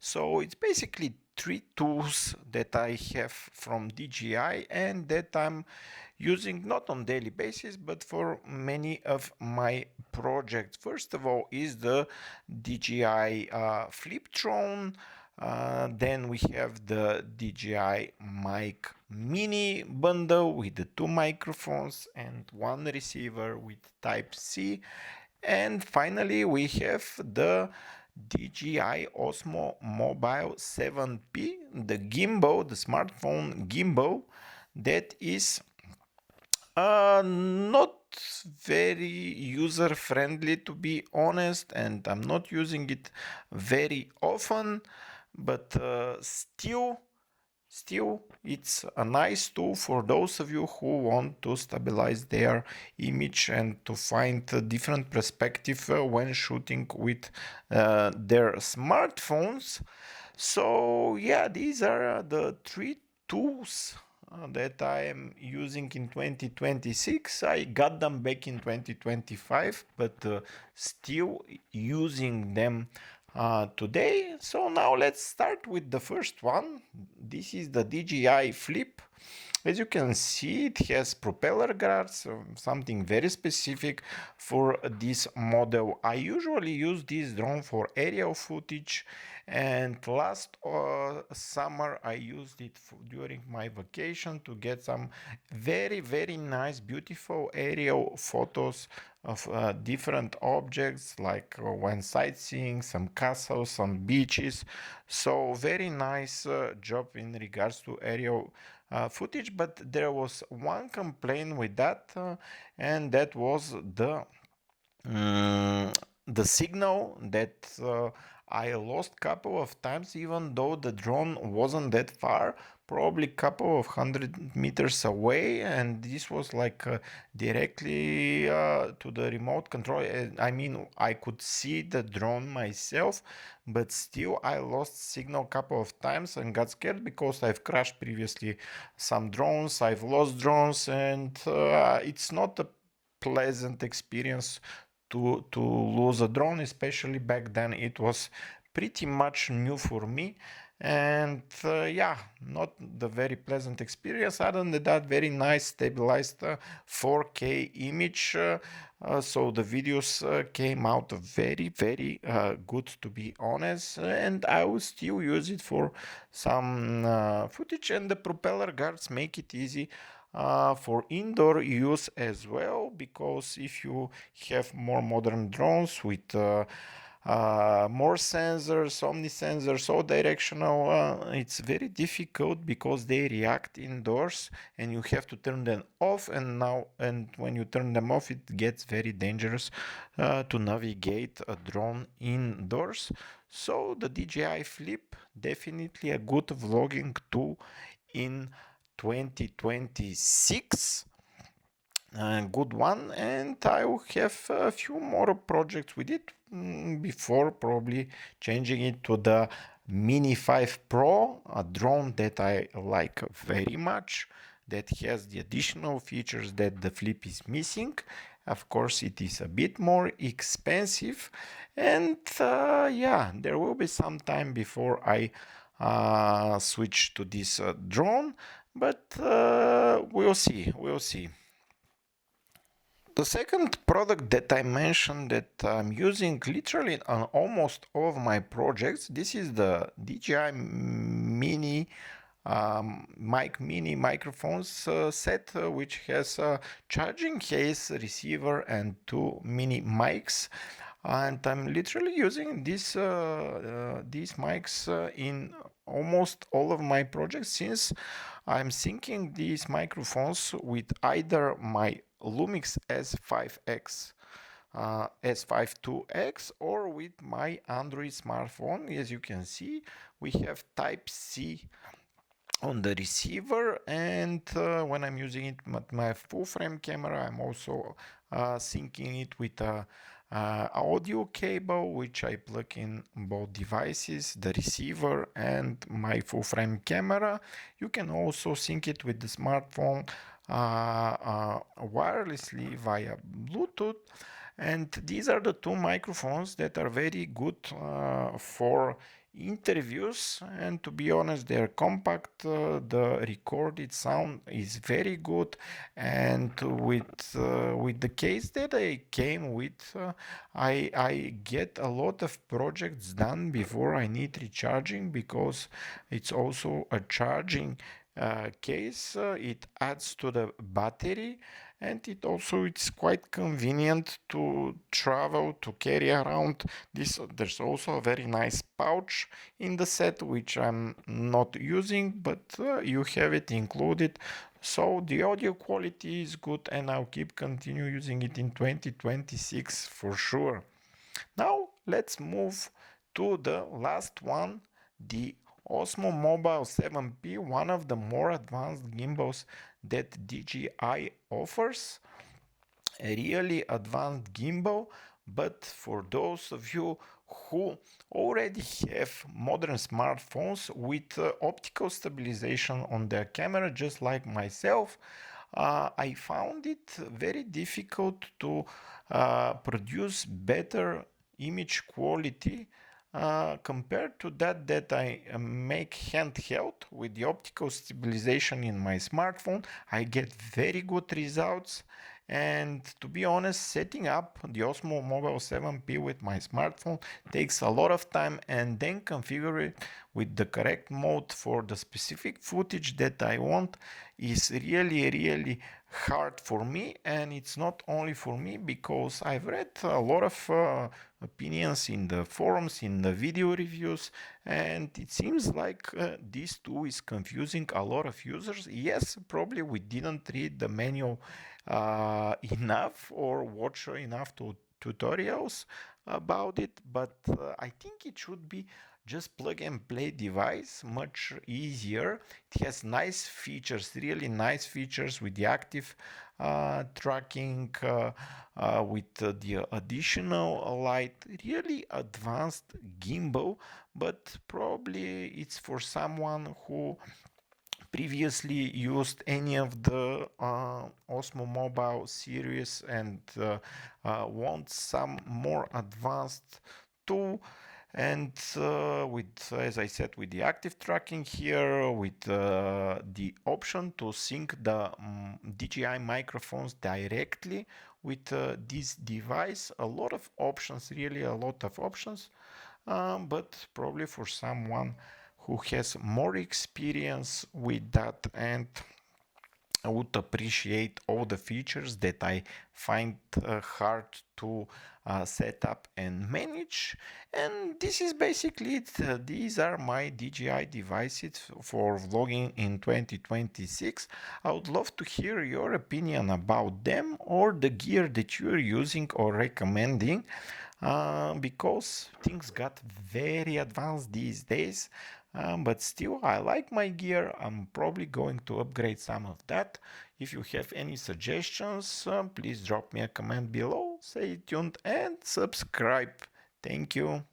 So it's basically three tools that I have from DJI and that I'm using not on daily basis but for many of my projects. First of all is the DJI Flip Drone. Then we have the DJI Mic Mini bundle with the two microphones and one receiver with Type C. And finally, we have the DJI Osmo Mobile 7P, the gimbal, the smartphone gimbal that is not very user friendly, to be honest, and I'm not using it very often, but still, it's a nice tool for those of you who want to stabilize their image and to find a different perspective when shooting with their smartphones. So yeah, these are the three tools that I am using in 2026. I got them back in 2025, but still using them today. So now let's start with the first one. This is the DJI Flip. As you can see, it has propeller guards, something very specific for this model. I usually use this drone for aerial footage, and last summer I used it during my vacation to get some very nice, beautiful aerial photos of different objects, like when sightseeing, some castles, some beaches. So very nice job in regards to aerial footage, but there was one complaint with that, and that was mm, the signal that I lost couple of times, even though the drone wasn't that far, probably couple of 100 meters away, and this was like directly to the remote control. I mean, I could see the drone myself, but still I lost signal couple of times and got scared because I've crashed previously some drones, I've lost drones, and it's not a pleasant experience to lose a drone, especially back then. It was pretty much new for me, and yeah, not the very pleasant experience. Other than that, very nice stabilized 4K image. So the videos came out very good, to be honest, and I will still use it for some footage. And the propeller guards make it easy for indoor use as well, because if you have more modern drones with more sensors, omni sensors, or directional, it's very difficult because they react indoors and you have to turn them off. And when you turn them off, it gets very dangerous to navigate a drone indoors. So the DJI Flip, definitely a good vlogging tool in 2026. Good one, and I will have a few more projects with it before probably changing it to the Mini 5 Pro, a drone that I like very much, that has the additional features that the Flip is missing. Of course, it is a bit more expensive, and yeah, there will be some time before I switch to this drone, but we'll see. We'll see. The second product that I mentioned that I'm using literally on almost all of my projects, this is the DJI Mini Mic Mini microphones set, which has a charging case, receiver, and two mini mics. And I'm literally using these mics in almost all of my projects, since I'm syncing these microphones with either my Lumix S5X, S5IIX, or with my Android smartphone. As you can see, we have Type C on the receiver, and when I'm using it with my full frame camera, I'm also syncing it with a audio cable, which I plug in both devices, the receiver and my full frame camera. You can also sync it with the smartphone wirelessly via Bluetooth. And these are the two microphones that are very good for interviews, and to be honest, they're compact. The recorded sound is very good, and with the case that I came with, I get a lot of projects done before I need recharging, because it's also a charging case. It adds to the battery, and it's quite convenient to travel, to carry around this. There's also a very nice pouch in the set, which I'm not using, but you have it included. So the audio quality is good, and I'll keep continue using it in 2026 for sure. Now let's move to the last one, the Osmo Mobile 7P, one of the more advanced gimbals that DJI offers. A really advanced gimbal, but for those of you who already have modern smartphones with optical stabilization on their camera, just like myself, I found it very difficult to produce better image quality compared to that I make handheld with the optical stabilization in my smartphone. I get very good results, and to be honest, setting up the Osmo Mobile 7P with my smartphone takes a lot of time, and then configure it with the correct mode for the specific footage that I want is really hard for me. And it's not only for me, because I've read a lot of opinions in the forums, in the video reviews, and it seems like this tool is confusing a lot of users. Yes, probably we didn't read the manual enough or watch enough tutorials about it, but I think it should be just plug and play device, much easier. It has nice features, really nice features, with the active tracking, with the additional light, really advanced gimbal. But probably it's for someone who previously used any of the Osmo Mobile series, and wants some more advanced tool. And with, as I said, with the active tracking here, with the option to sync the DJI microphones directly with this device, a lot of options, really a lot of options. But probably for someone who has more experience with that, and I would appreciate all the features that I find hard to set up and manage. And this is basically it. These are my DJI devices for vlogging in 2026. I would love to hear your opinion about them, or the gear that you're using or recommending, because things got very advanced these days. But still, I like my gear. I'm probably going to upgrade some of that. If you have any suggestions, please drop me a comment below. Stay tuned and subscribe. Thank you.